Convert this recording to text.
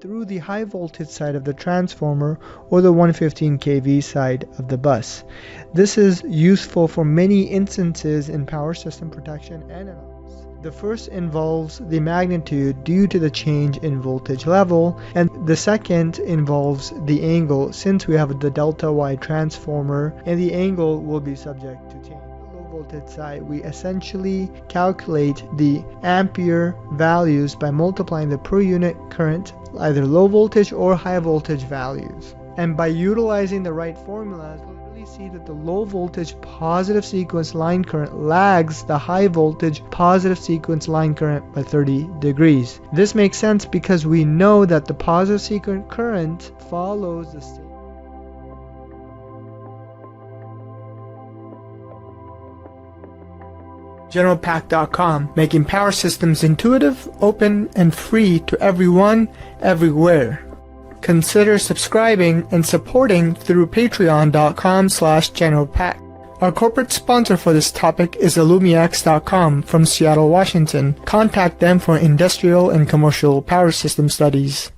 through the high voltage side of the transformer or the 115 kV side of the bus. This is useful for many instances in power system protection and analysis. The first involves the magnitude due to the change in voltage level, and the second involves the angle, since we have the delta Y transformer and the angle will be subject to change. On the low voltage side, we essentially calculate the ampere values by multiplying the per unit current, either low voltage or high voltage values. And by utilizing the right formulas, see that the low voltage positive sequence line current lags the high voltage positive sequence line current by 30 degrees. This makes sense because we know that the positive sequence current follows the state. GeneralPAC.com, making power systems intuitive, open, and free to everyone, everywhere. Consider subscribing and supporting through patreon.com/GeneralPAC. Our corporate sponsor for this topic is Illumiax.com from Seattle, Washington. Contact them for industrial and commercial power system studies.